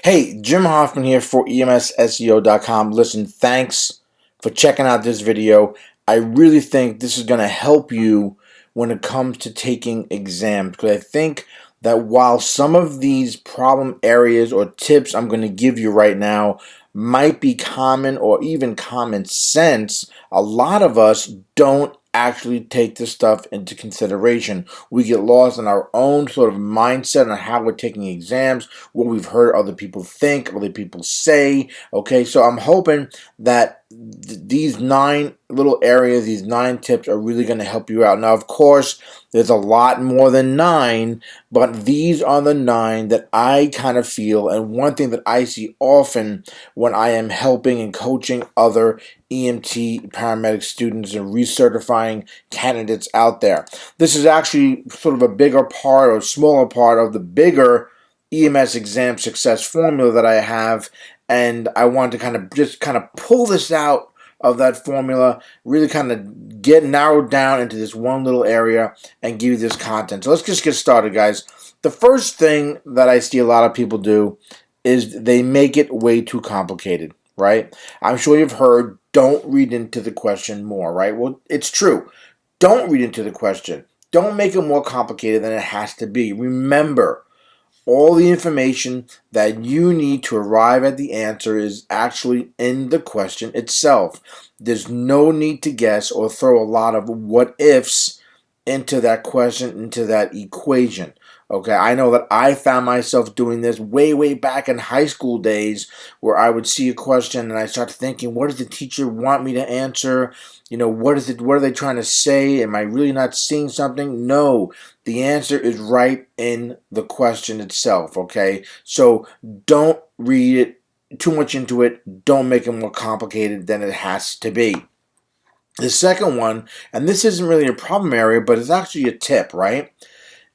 Hey, Jim Hoffman here for EMSSEO.com. Listen, thanks for checking out this video. I really think this is going to help you when it comes to taking exams, because I think that while some of these problem areas or tips I'm going to give you right now might be common or even common sense, a lot of us don't actually take this stuff into consideration. We get lost in our own sort of mindset on how we're taking exams, what we've heard other people think, other people say. Okay, so I'm hoping that these 9 little areas, these 9 tips are really going to help you out. Now, of course, there's a lot more than 9, but these are the 9 that I kind of feel, and one thing that I see often when I am helping and coaching other EMT paramedic students and recertifying candidates out there. This is actually sort of a bigger part or smaller part of the bigger EMS exam success formula that I have, and I want to kind of pull this out of that formula, really kind of get narrowed down into this one little area and give you this content. So let's just get started, guys. The first thing that I see a lot of people do is they make it way too complicated, right? I'm sure you've heard, don't read into the question more, right? Well, it's true. Don't read into the question. Don't make it more complicated than it has to be. Remember, all the information that you need to arrive at the answer is actually in the question itself. There's no need to guess or throw a lot of what ifs into that question, into that equation. Okay, I know that I found myself doing this way back in high school days, where I would see a question and I start thinking, what does the teacher want me to answer? You know, what are they trying to say? Am I really not seeing something? No, the answer is right in the question itself, okay? So don't read it too much into it. Don't make it more complicated than it has to be. The second one, and this isn't really a problem area, but it's actually a tip, right?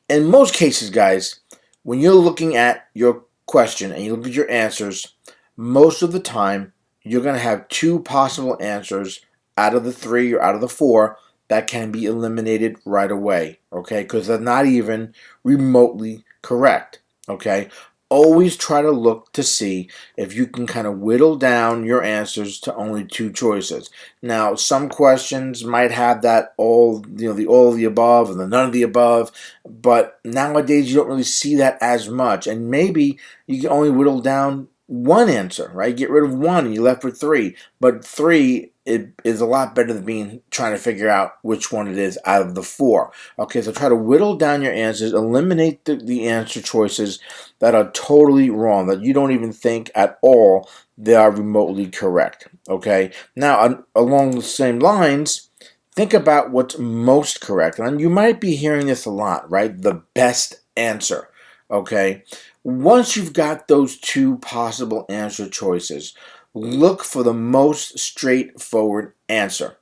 In most cases, guys, when you're looking at your question and you look at your answers, most of the time you're going to have 2 possible answers out of the 3 or out of the 4 that can be eliminated right away, okay? Because they're not even remotely correct, okay? Always try to look to see if you can kind of whittle down your answers to only 2 choices. Now, some questions might have that all, the all of the above and the none of the above, but nowadays you don't really see that as much, and maybe you can only whittle down 1 answer, right? Get rid of 1 and you're left with 3, but 3 it is a lot better than trying to figure out which one it is out of the 4. Okay, so try to whittle down your answers, eliminate the answer choices that are totally wrong, that you don't even think at all they are remotely correct. Okay, now along the same lines, think about what's most correct. And you might be hearing this a lot, right? The best answer. Okay, once you've got those 2 possible answer choices, look for the most straightforward answer.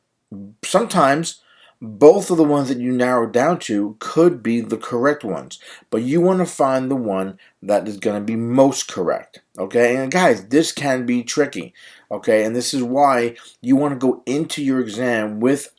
Sometimes both of the ones that you narrow down to could be the correct ones, but you want to find the one that is going to be most correct. Okay, and guys, this can be tricky. Okay, and this is why you want to go into your exam with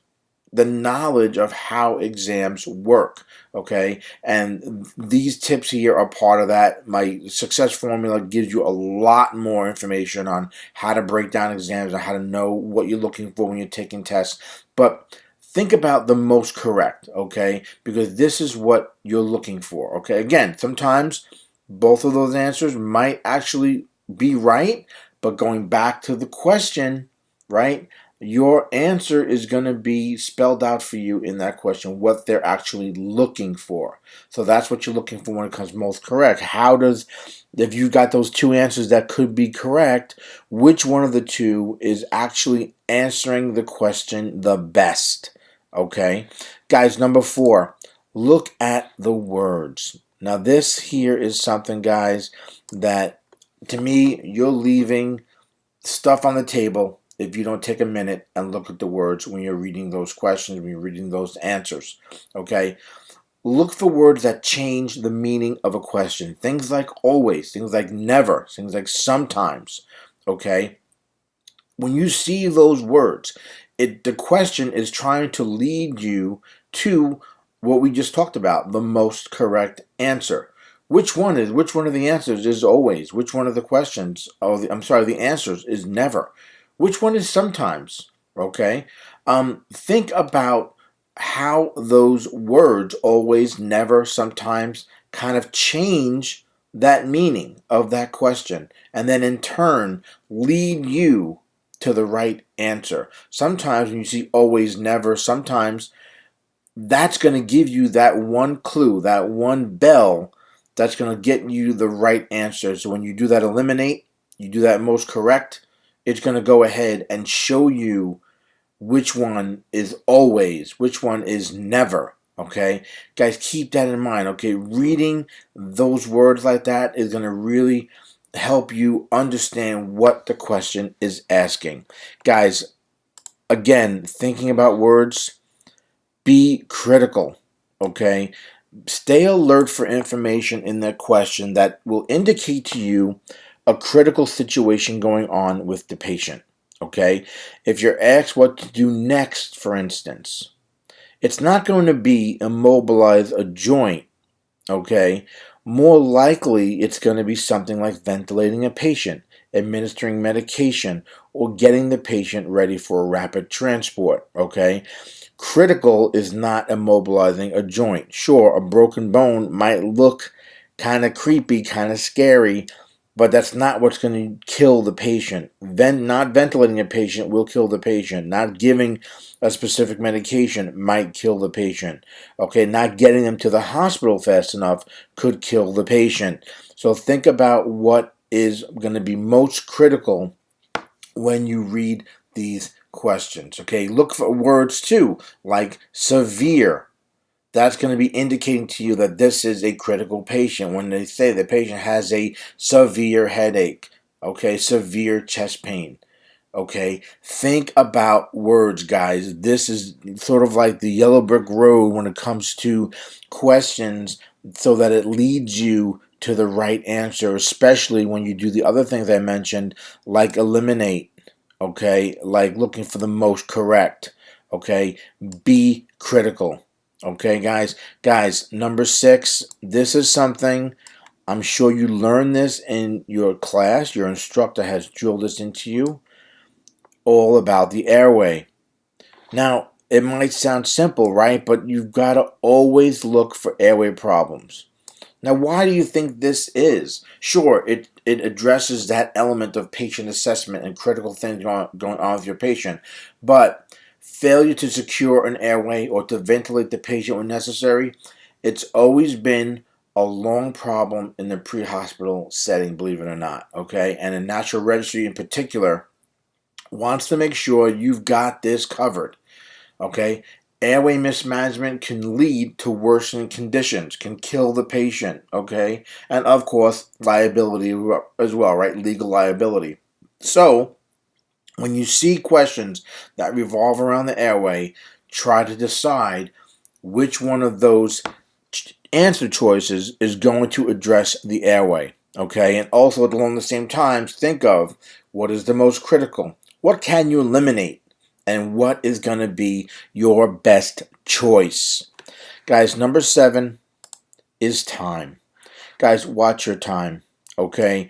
the knowledge of how exams work, okay? And these tips here are part of that. My success formula gives you a lot more information on how to break down exams and how to know what you're looking for when you're taking tests. But think about the most correct, okay? Because this is what you're looking for, okay? Again, sometimes both of those answers might actually be right, but going back to the question, right? Your answer is going to be spelled out for you in that question, what they're actually looking for. So that's what you're looking for when it comes most correct. If you've got those 2 answers that could be correct, which one of the 2 is actually answering the question the best? Okay? Guys, number 4, look at the words. Now this here is something, guys, that to me, you're leaving stuff on the table if you don't take a minute and look at the words when you're reading those questions, when you're reading those answers, okay? Look for words that change the meaning of a question. Things like always, things like never, things like sometimes, okay? When you see those words, the question is trying to lead you to what we just talked about, the most correct answer. Which one of the answers is always? Which one of the questions, the answers is never? Which one is sometimes? Okay? Think about how those words, always, never, sometimes, kind of change that meaning of that question, and then in turn lead you to the right answer. Sometimes when you see always, never, sometimes, that's going to give you that one clue, that one bell that's going to get you the right answer. So when you do that eliminate, you do that most correct, it's going to go ahead and show you which one is always, which one is never. Okay, guys, keep that in mind. Okay, reading those words like that is going to really help you understand what the question is asking. Guys, again, thinking about words, be critical. Okay, stay alert for information in the question that will indicate to you a critical situation going on with the patient. Okay, if you're asked what to do next, for instance, it's not going to be immobilize a joint. Okay, more likely it's going to be something like ventilating a patient, administering medication, or getting the patient ready for a rapid transport. Okay, critical is not immobilizing a joint. Sure, a broken bone might look kind of creepy, kind of scary, but that's not what's going to kill the patient. Not ventilating a patient will kill the patient. Not giving a specific medication might kill the patient. Okay, not getting them to the hospital fast enough could kill the patient. So think about what is going to be most critical when you read these questions. Okay, look for words too, like severe. That's going to be indicating to you that this is a critical patient. When they say the patient has a severe headache, okay, severe chest pain. Okay, think about words, guys. This is sort of like the yellow brick road when it comes to questions, so that it leads you to the right answer, especially when you do the other things I mentioned, like eliminate, okay, like looking for the most correct, okay, be critical. Okay, guys, number 6, this is something I'm sure you learned this in your class. Your instructor has drilled this into you, all about the airway. Now, it might sound simple, right? But you've got to always look for airway problems. Now, why do you think this is? Sure, it addresses that element of patient assessment and critical things going on with your patient, but failure to secure an airway or to ventilate the patient when necessary, it's always been a long problem in the pre-hospital setting, believe it or not, okay? And the National Registry in particular wants to make sure you've got this covered, okay? Airway mismanagement can lead to worsening conditions, can kill the patient, okay? And of course, liability as well, right? Legal liability. So, when you see questions that revolve around the airway, try to decide which one of those answer choices is going to address the airway, okay? And also, along the same time, think of what is the most critical. What can you eliminate? And what is going to be your best choice? Guys, number 7 is time. Guys, watch your time, okay?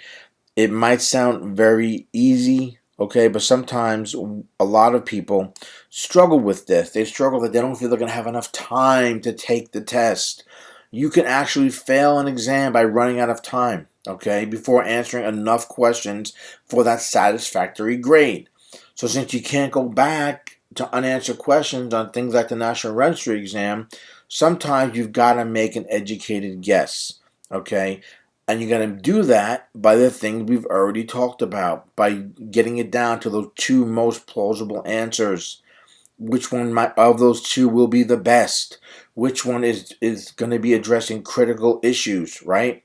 It might sound very easy, okay, but sometimes a lot of people struggle with this. They struggle that they don't feel they're going to have enough time to take the test. You can actually fail an exam by running out of time, okay, before answering enough questions for that satisfactory grade. So since you can't go back to unanswered questions on things like the National Registry exam, sometimes you've got to make an educated guess, okay? And you're going to do that by the things we've already talked about, by getting it down to those 2 most plausible answers. Which one of those 2 will be the best? Which one is going to be addressing critical issues, right?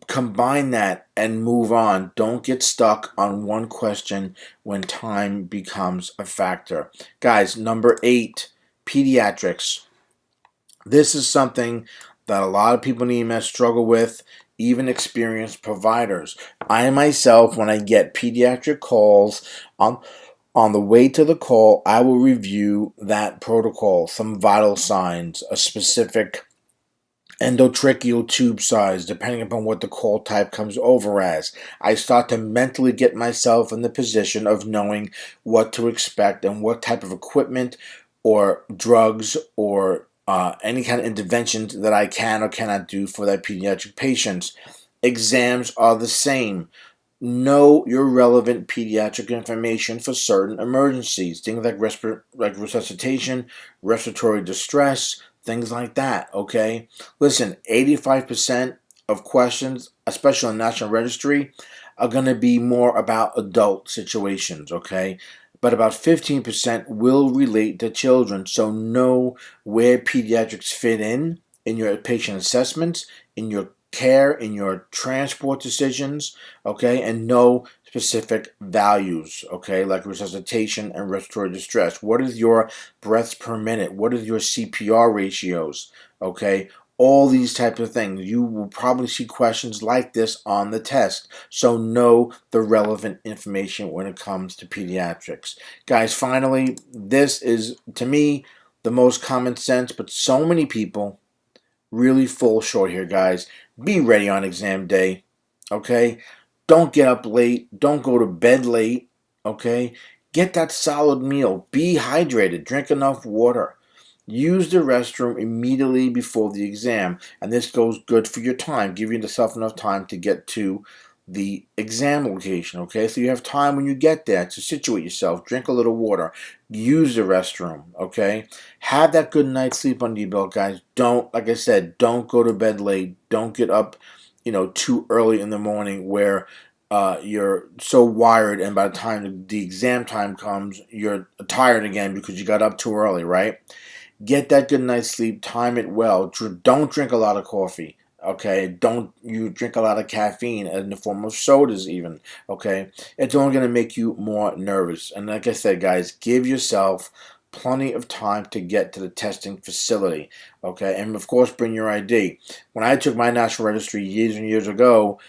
Combine that and move on. Don't get stuck on one question when time becomes a factor. Guys, number 8, pediatrics. This is something that a lot of people in EMS struggle with, even experienced providers. I myself, when I get pediatric calls, on the way to the call, I will review that protocol, some vital signs, a specific endotracheal tube size, depending upon what the call type comes over as. I start to mentally get myself in the position of knowing what to expect and what type of equipment or drugs or any kind of interventions that I can or cannot do for that pediatric patient. Exams are the same. Know your relevant pediatric information for certain emergencies, things like resuscitation, respiratory distress, things like that, okay? Listen, 85% of questions, especially on National Registry, are going to be more about adult situations, okay? But about 15% will relate to children, so know where pediatrics fit in your patient assessments, in your care, in your transport decisions, okay, and know specific values, okay, like resuscitation and respiratory distress. What is your breaths per minute? What is your CPR ratios, okay? All these types of things. You will probably see questions like this on the test, so know the relevant information when it comes to pediatrics. Guys, finally, this is, to me, the most common sense, but so many people really fall short here, guys. Be ready on exam day, okay? Don't get up late. Don't go to bed late, okay? Get that solid meal. Be hydrated. Drink enough water. Use the restroom immediately before the exam, and this goes good for your time. Give yourself enough time to get to the exam location, okay? So you have time when you get there to situate yourself, drink a little water, use the restroom, okay? Have that good night's sleep under your belt, guys. Don't, like I said, don't go to bed late. Don't get up, too early in the morning where you're so wired, and by the time the exam time comes, you're tired again because you got up too early, right? Get that good night's sleep. Time it well. Don't drink a lot of coffee. Okay, don't you drink a lot of caffeine in the form of sodas even, okay? It's only going to make you more nervous. And like I said, guys, give yourself plenty of time to get to the testing facility, okay? And of course, bring your ID. When I took my National Registry years and years ago,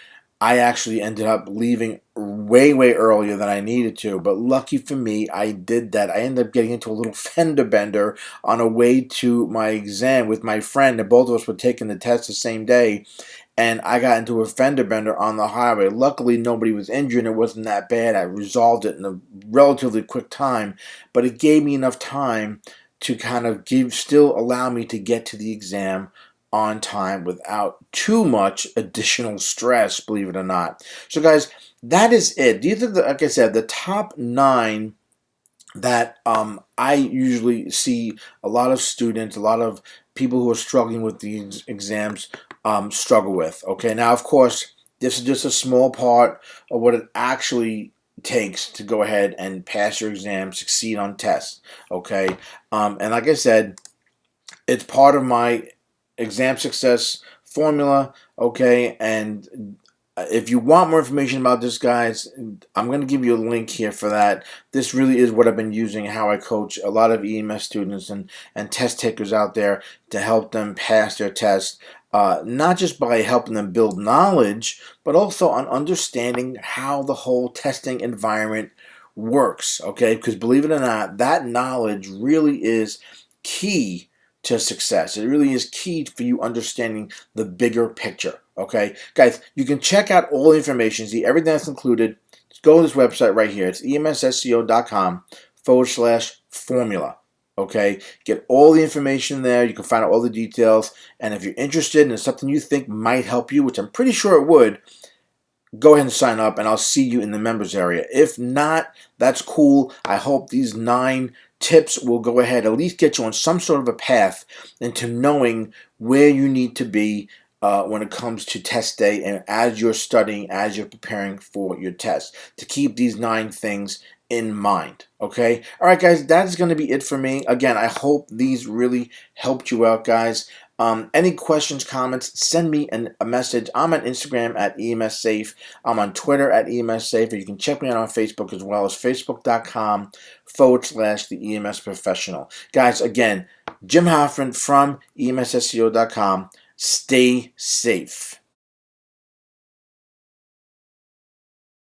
I actually ended up leaving way, way earlier than I needed to. But lucky for me, I did that. I ended up getting into a little fender bender on a way to my exam with my friend, and both of us were taking the test the same day. And I got into a fender bender on the highway. Luckily, nobody was injured, and it wasn't that bad. I resolved it in a relatively quick time. But it gave me enough time to kind of still allow me to get to the exam on time without too much additional stress, believe it or not. So guys, that is it. These are, like I said, the top 9 that I usually see a lot of students, a lot of people who are struggling with these exams struggle with. Okay, now of course, this is just a small part of what it actually takes to go ahead and pass your exam, succeed on tests. Okay, and like I said, it's part of my exam success formula, okay? And if you want more information about this, guys, I'm going to give you a link here for that. This really is what I've been using, how I coach a lot of EMS students and test takers out there to help them pass their tests, not just by helping them build knowledge, but also on understanding how the whole testing environment works, okay? Because believe it or not, that knowledge really is key to success. It really is key for you understanding the bigger picture. Okay, guys, you can check out all the information, see everything that's included. Just go to this website right here. It's emssco.com/formula. Okay, get all the information there. You can find out all the details. And if you're interested and it's something you think might help you, which I'm pretty sure it would, go ahead and sign up, and I'll see you in the members area. If not, that's cool. I hope these 9 tips will go ahead, at least get you on some sort of a path into knowing where you need to be when it comes to test day, and as you're studying, as you're preparing for your test, to keep these 9 things in mind. Okay? All right, guys, that's going to be it for me. Again, I hope these really helped you out, guys. Any questions, comments, send me a message. I'm on Instagram at EMSSafe. I'm on Twitter at EMSSafe. You can check me out on Facebook as well as facebook.com/the EMS Professional. Guys, again, Jim Hoffman from EMSSEO.com. Stay safe.